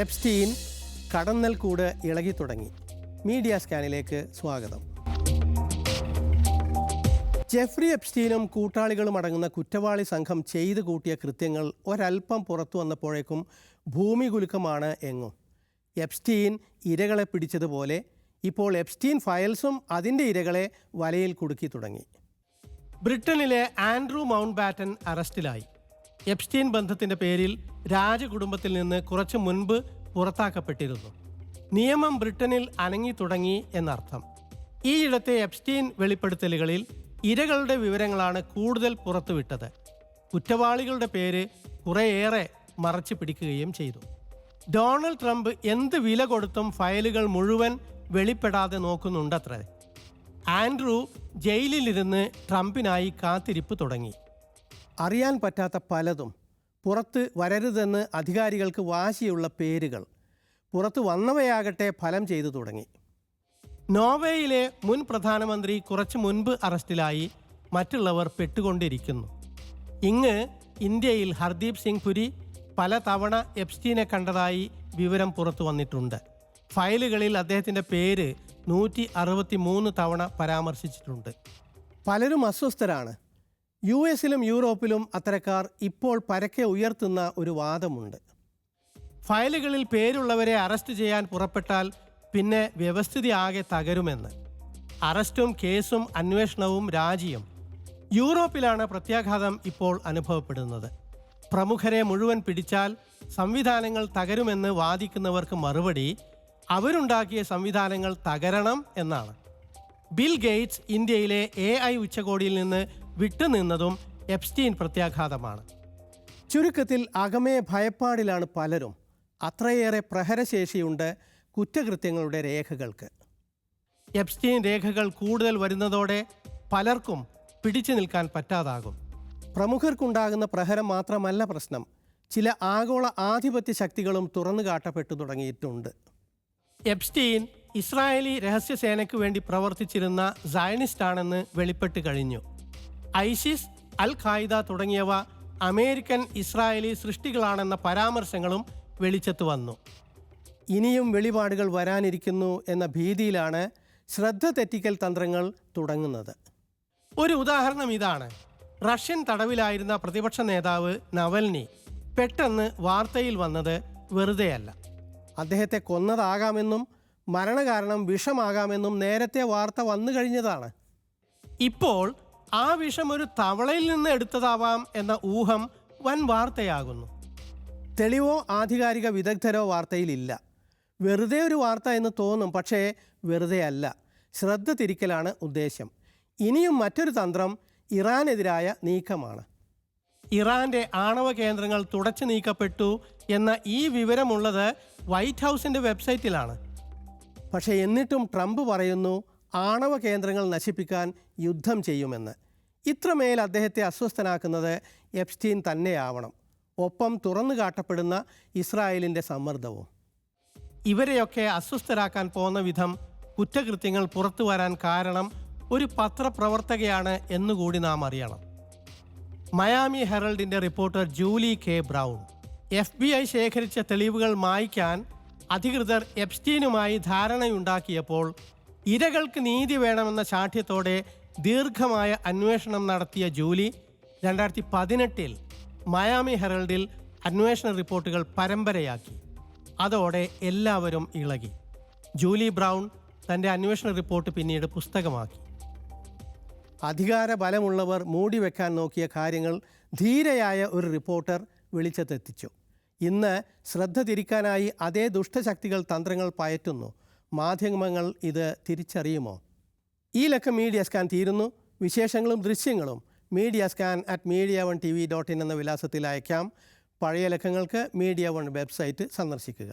Epstein കടന്നൽക്കൂട് ഇളകി തുടങ്ങി. Media സ്കാനിലേക്ക് സ്വാഗതം. ജെഫ്രി എപ്സ്റ്റീനും കൂട്ടാളികളും അടങ്ങുന്ന കുറ്റവാളി സംഘം ചെയ്തു കൂട്ടിയ കൃത്യങ്ങൾ ഒരൽപ്പം പുറത്തു വന്നപ്പോഴേക്കും ഭൂമി കുലുക്കമാണ് എങ്ങും. എപ്സ്റ്റീൻ ഇരകളെ പിടിച്ചതുപോലെ ഇപ്പോൾ എപ്സ്റ്റീൻ ഫയൽസും അതിൻ്റെ ഇരകളെ വലയിൽ കുടുക്കി തുടങ്ങി. ബ്രിട്ടനിലെ ആൻഡ്രൂ മൗണ്ട് ബാറ്റൻ അറസ്റ്റിലായി. എപ്സ്റ്റീൻ ബന്ധത്തിൻ്റെ പേരിൽ രാജകുടുംബത്തിൽ നിന്ന് കുറച്ചു മുൻപ് പുറത്താക്കപ്പെട്ടിരുന്നു. നിയമം ബ്രിട്ടനിൽ അനങ്ങി തുടങ്ങി എന്നർത്ഥം. ഈയിടത്തെ എപ്സ്റ്റീൻ വെളിപ്പെടുത്തലുകളിൽ ഇരകളുടെ വിവരങ്ങളാണ് കൂടുതൽ പുറത്തുവിട്ടത്. കുറ്റവാളികളുടെ പേര് കുറേയേറെ മറച്ചു പിടിക്കുകയും ചെയ്തു. ഡൊണാൾഡ് ട്രംപ് എന്ത് വില കൊടുത്തും ഫയലുകൾ മുഴുവൻ വെളിപ്പെടാതെ നോക്കുന്നുണ്ടത്രേ. ആൻഡ്രൂ ജയിലിലിരുന്ന് ട്രംപിനായി കാത്തിരിപ്പ് തുടങ്ങി. അറിയാൻ പറ്റാത്ത പലതും, പുറത്ത് വരരുതെന്ന് അധികാരികൾക്ക് വാശിയുള്ള പേരുകൾ, പുറത്തു വന്നവയാകട്ടെ ഫലം ചെയ്തു തുടങ്ങി. നോർവേയിലെ മുൻ പ്രധാനമന്ത്രി കുറച്ചു മുൻപ് അറസ്റ്റിലായി. മറ്റുള്ളവർ പെട്ടുകൊണ്ടിരിക്കുന്നു. ഇങ്ങ് ഇന്ത്യയിൽ ഹർദീപ് സിംഗ് പുരി പല തവണ എപ്സ്റ്റീനെ കണ്ടതായി വിവരം പുറത്തു വന്നിട്ടുണ്ട്. ഫയലുകളിൽ അദ്ദേഹത്തിൻ്റെ പേര് 163 തവണ പരാമർശിച്ചിട്ടുണ്ട്. പലരും അസ്വസ്ഥരാണ്. US-ലും യൂറോപ്പിലും അത്തരക്കാർ ഇപ്പോൾ പരക്കെ ഉയർത്തുന്ന ഒരു വാദമുണ്ട്. ഫയലുകളിൽ പേരുള്ളവരെ അറസ്റ്റ് ചെയ്യാൻ പുറപ്പെട്ടാൽ പിന്നെ വ്യവസ്ഥിതി ആകെ തകരുമെന്ന്. അറസ്റ്റും കേസും അന്വേഷണവും രാജിയും. യൂറോപ്പിലാണ് പ്രത്യാഘാതം ഇപ്പോൾ അനുഭവപ്പെടുന്നത്. പ്രമുഖരെ മുഴുവൻ പിടിച്ചാൽ സംവിധാനങ്ങൾ തകരുമെന്ന് വാദിക്കുന്നവർക്ക് മറുപടി അവരുണ്ടാക്കിയ സംവിധാനങ്ങൾ തകരണം എന്നാണ്. ബിൽ ഗേറ്റ്സ് ഇന്ത്യയിലെ AI ഉച്ചകോടിയിൽ നിന്ന് വിട്ടുനിന്നതും എപ്സ്റ്റീൻ പ്രത്യാഘാതമാണ്. ചുരുക്കത്തിൽ അകമേ ഭയപ്പാടിലാണ് പലരും. അത്രയേറെ പ്രഹരശേഷിയുണ്ട് കുറ്റകൃത്യങ്ങളുടെ രേഖകൾക്ക്. എപ്സ്റ്റീൻ രേഖകൾ കൂടുതൽ വരുന്നതോടെ പലർക്കും പിടിച്ചു നിൽക്കാൻ പറ്റാതാകും. പ്രമുഖർക്കുണ്ടാകുന്ന പ്രഹരം മാത്രമല്ല പ്രശ്നം, ചില ആഗോള ആധിപത്യ ശക്തികളും തുറന്നു കാട്ടപ്പെട്ടു തുടങ്ങിയിട്ടുണ്ട്. എപ്സ്റ്റീൻ ഇസ്രായേലി രഹസ്യസേനയ്ക്ക് വേണ്ടി പ്രവർത്തിച്ചിരുന്ന സയനിസ്റ്റാണെന്ന് വെളിപ്പെട്ട് കഴിഞ്ഞു. ഐസിസ്, അൽ ഖായിദ തുടങ്ങിയവ അമേരിക്കൻ ഇസ്രായേലി സൃഷ്ടികളാണെന്ന പരാമർശങ്ങളും വെളിച്ചത്ത് വന്നു. ഇനിയും വെളിപാടുകൾ വരാനിരിക്കുന്നു എന്ന ഭീതിയിലാണ് ശ്രദ്ധ തെറ്റിക്കൽ തന്ത്രങ്ങൾ തുടങ്ങുന്നത്. ഒരു ഉദാഹരണം ഇതാണ്. റഷ്യൻ തടവിലായിരുന്ന പ്രതിപക്ഷ നേതാവ് നവൽനി പെട്ടെന്ന് വാർത്തയിൽ വന്നത് വെറുതെയല്ല. അദ്ദേഹത്തെ കൊന്നതാകാമെന്നും മരണകാരണം വിഷമാകാമെന്നും നേരത്തെ വാർത്ത വന്നു കഴിഞ്ഞതാണ്. ഇപ്പോൾ ആ വിഷം ഒരു തവളയിൽ നിന്ന് എടുത്തതാവാം എന്ന ഊഹം വൻ വാർത്തയാകുന്നു. തെളിവോ ആധികാരിക വിദഗ്ധരോ വാർത്തയിലില്ല. വെറുതെ ഒരു വാർത്ത എന്ന് തോന്നും, പക്ഷേ വെറുതെ അല്ല. ശ്രദ്ധ തിരിക്കലാണ് ഉദ്ദേശം. ഇനിയും മറ്റൊരു തന്ത്രം ഇറാനെതിരായ നീക്കമാണ്. ഇറാന്റെ ആണവ കേന്ദ്രങ്ങൾ തുടച്ചു നീക്കപ്പെട്ടു എന്ന ഈ വിവരമുള്ളത് വൈറ്റ് ഹൗസിൻ്റെ വെബ്സൈറ്റിലാണ്. പക്ഷേ എന്നിട്ടും ട്രംപ് പറയുന്നു ആണവ കേന്ദ്രങ്ങൾ നശിപ്പിക്കാൻ യുദ്ധം ചെയ്യുമെന്ന്. ഇത്രമേൽ അദ്ദേഹത്തെ അസ്വസ്ഥനാക്കുന്നത് എപ്സ്റ്റീൻ തന്നെയാവണം. ഒപ്പം തുറന്നു കാട്ടപ്പെടുന്ന ഇസ്രായേലിൻ്റെ സമ്മർദ്ദവും. ഇവരെയൊക്കെ അസ്വസ്ഥരാക്കാൻ പോകുന്ന വിധം കുറ്റകൃത്യങ്ങൾ പുറത്തു വരാൻ കാരണം ഒരു പത്രപ്രവർത്തകയാണ് എന്നുകൂടി നാം അറിയണം. മയാമി ഹെറൾഡിൻ്റെ reporter Julie K Brown. FBI ശേഖരിച്ച തെളിവുകൾ മായ്ക്കാൻ അധികൃതർ എപ്സ്റ്റീനുമായി ധാരണയുണ്ടാക്കിയപ്പോൾ ഇരകൾക്ക് നീതി വേണമെന്ന ശാഠ്യത്തോടെ ദീർഘമായ അന്വേഷണം നടത്തിയ ജൂലി 2018 മയാമി ഹെറൾഡിൽ അന്വേഷണ റിപ്പോർട്ടുകൾ പരമ്പരയാക്കി. അതോടെ എല്ലാവരും ഇളകി. ജൂലി ബ്രൗൺ തൻ്റെ അന്വേഷണ റിപ്പോർട്ട് പിന്നീട് പുസ്തകമാക്കി. അധികാര ബലമുള്ളവർ മൂടിവെക്കാൻ നോക്കിയ കാര്യങ്ങൾ ധീരയായ ഒരു റിപ്പോർട്ടർ വെളിച്ചത്തെത്തിച്ചു. ഇന്ന് ശ്രദ്ധ തിരിക്കാനായി അതേ ദുഷ്ടശക്തികൾ തന്ത്രങ്ങൾ പയറ്റുന്നു. മാധ്യമങ്ങൾ ഇത് തിരിച്ചറിയുമോ? ഈ ലക്കം മീഡിയ സ്കാൻ തീരുന്നു. വിശേഷങ്ങളും ദൃശ്യങ്ങളും media1@media1tv.in എന്ന വിലാസത്തിൽ അയക്കാം. പഴയ ലക്കങ്ങൾക്ക് Media1 വെബ്സൈറ്റ് സന്ദർശിക്കുക.